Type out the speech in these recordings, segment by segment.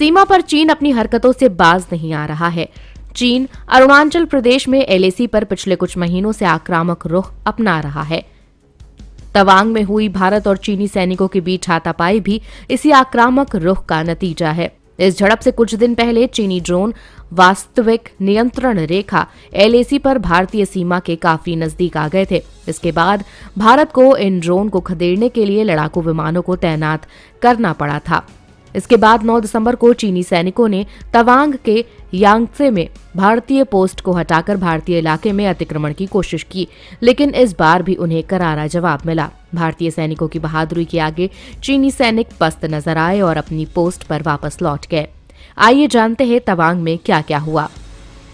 सीमा पर चीन अपनी हरकतों से बाज नहीं आ रहा है। चीन अरुणाचल प्रदेश में एलएसी पर पिछले कुछ महीनों से आक्रामक रुख अपना रहा है। तवांग में हुई भारत और चीनी सैनिकों के बीच हाथापाई भी इसी आक्रामक रुख का नतीजा है। इस झड़प से कुछ दिन पहले चीनी ड्रोन वास्तविक नियंत्रण रेखा एलएसी पर भारतीय सीमा के काफी नजदीक आ गए थे। इसके बाद भारत को इन ड्रोन को खदेड़ने के लिए लड़ाकू विमानों को तैनात करना पड़ा था। इसके बाद 9 दिसंबर को चीनी सैनिकों ने तवांग के यांगत्से में भारतीय पोस्ट को हटाकर भारतीय इलाके में अतिक्रमण की कोशिश की, लेकिन इस बार भी उन्हें करारा जवाब मिला। भारतीय सैनिकों की बहादुरी के आगे चीनी सैनिक पस्त नजर आए और अपनी पोस्ट पर वापस लौट गए। आइए जानते हैं तवांग में क्या क्या हुआ।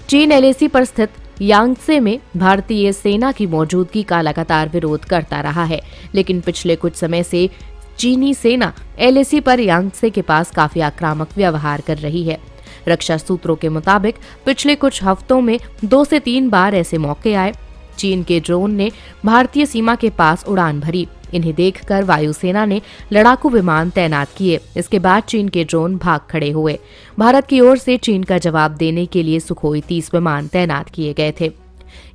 चीन एलएसी पर स्थित यांगत्से में भारतीय सेना की मौजूदगी का लगातार विरोध करता रहा है, लेकिन पिछले कुछ समय से चीनी सेना एलएसी पर यांगत्से के पास काफी आक्रामक व्यवहार कर रही है। रक्षा सूत्रों के मुताबिक पिछले कुछ हफ्तों में 2 से 3 बार ऐसे मौके आए। चीन के ड्रोन ने भारतीय सीमा के पास उड़ान भरी। इन्हें देखकर वायुसेना ने लड़ाकू विमान तैनात किए। इसके बाद चीन के ड्रोन भाग खड़े हुए। भारत की ओर से चीन का जवाब देने के लिए सुखोई 30 विमान तैनात किए गए थे।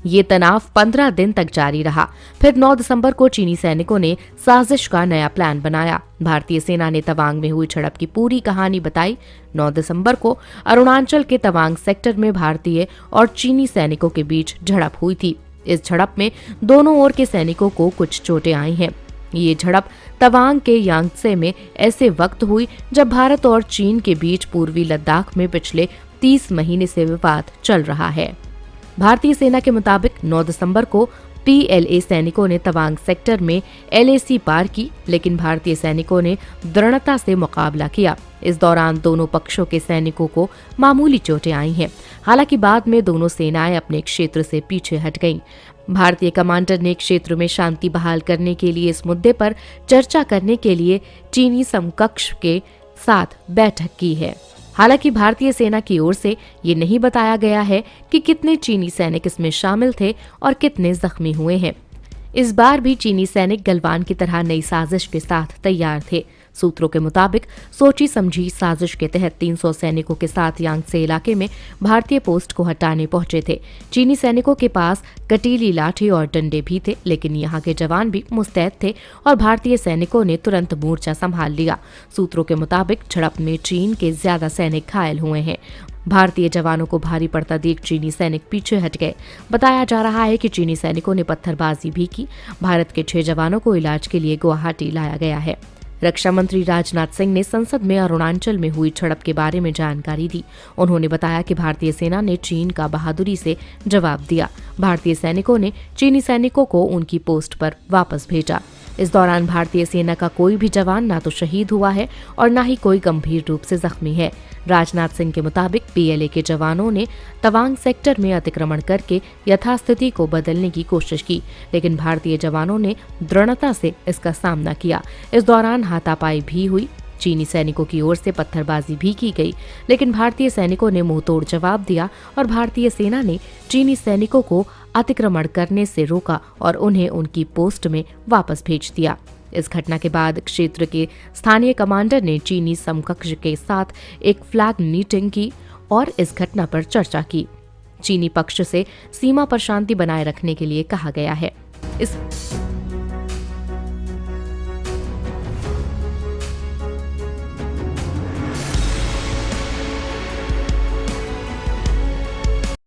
ये तनाव 15 दिन तक जारी रहा। फिर 9 दिसंबर को चीनी सैनिकों ने साजिश का नया प्लान बनाया। भारतीय सेना ने तवांग में हुई झड़प की पूरी कहानी बताई। 9 दिसंबर को अरुणाचल के तवांग सेक्टर में भारतीय और चीनी सैनिकों के बीच झड़प हुई थी। इस झड़प में दोनों ओर के सैनिकों को कुछ चोटें आई हैं। ये झड़प तवांग के यांगत्से में ऐसे वक्त हुई जब भारत और चीन के बीच पूर्वी लद्दाख में पिछले 30 महीने से विवाद चल रहा है। भारतीय सेना के मुताबिक 9 दिसंबर को पीएलए सैनिकों ने तवांग सेक्टर में एलएसी पार की, लेकिन भारतीय सैनिकों ने दृढ़ता से मुकाबला किया। इस दौरान दोनों पक्षों के सैनिकों को मामूली चोटें आई हैं। हालांकि बाद में दोनों सेनाएं अपने क्षेत्र से पीछे हट गईं। भारतीय कमांडर ने क्षेत्र में शांति बहाल करने के लिए इस मुद्दे पर चर्चा करने के लिए चीनी समकक्ष के साथ बैठक की है। हालांकि भारतीय सेना की ओर से ये नहीं बताया गया है कि कितने चीनी सैनिक इसमें शामिल थे और कितने जख्मी हुए हैं। इस बार भी चीनी सैनिक गलवान की तरह नई साजिश के साथ तैयार थे। सूत्रों के मुताबिक सोची समझी साजिश के तहत 300 सैनिकों के साथ यांगत्से इलाके में भारतीय पोस्ट को हटाने पहुंचे थे। चीनी सैनिकों के पास कटीली लाठी और डंडे भी थे, लेकिन यहाँ के जवान भी मुस्तैद थे और भारतीय सैनिकों ने तुरंत मोर्चा संभाल लिया। सूत्रों के मुताबिक झड़प में चीन के ज्यादा सैनिक घायल हुए हैं। भारतीय जवानों को भारी पड़ता देख चीनी सैनिक पीछे हट गए। बताया जा रहा है कि चीनी सैनिकों ने पत्थरबाजी भी की। भारत के 6 जवानों को इलाज के लिए गुवाहाटी लाया गया है। रक्षा मंत्री राजनाथ सिंह ने संसद में अरुणाचल में हुई झड़प के बारे में जानकारी दी। उन्होंने बताया कि भारतीय सेना ने चीन का बहादुरी से जवाब दिया। भारतीय सैनिकों ने चीनी सैनिकों को उनकी पोस्ट पर वापस भेजा। इस दौरान भारतीय सेना का कोई भी जवान ना तो शहीद हुआ है और न ही कोई गंभीर रूप से जख्मी है। राजनाथ सिंह के मुताबिक पीएलए के जवानों ने तवांग सेक्टर में अतिक्रमण करके यथास्थिति को बदलने की कोशिश की, लेकिन भारतीय जवानों ने दृढ़ता से इसका सामना किया। इस दौरान हाथापाई भी हुई। चीनी सैनिकों की ओर से पत्थरबाजी भी की गई, लेकिन भारतीय सैनिकों ने मुंहतोड़ जवाब दिया और भारतीय सेना ने चीनी सैनिकों को अतिक्रमण करने से रोका और उन्हें उनकी पोस्ट में वापस भेज दिया। इस घटना के बाद क्षेत्र के स्थानीय कमांडर ने चीनी समकक्ष के साथ एक फ्लैग मीटिंग की और इस घटना पर चर्चा की। चीनी पक्ष से सीमा पर शांति बनाए रखने के लिए कहा गया है। इस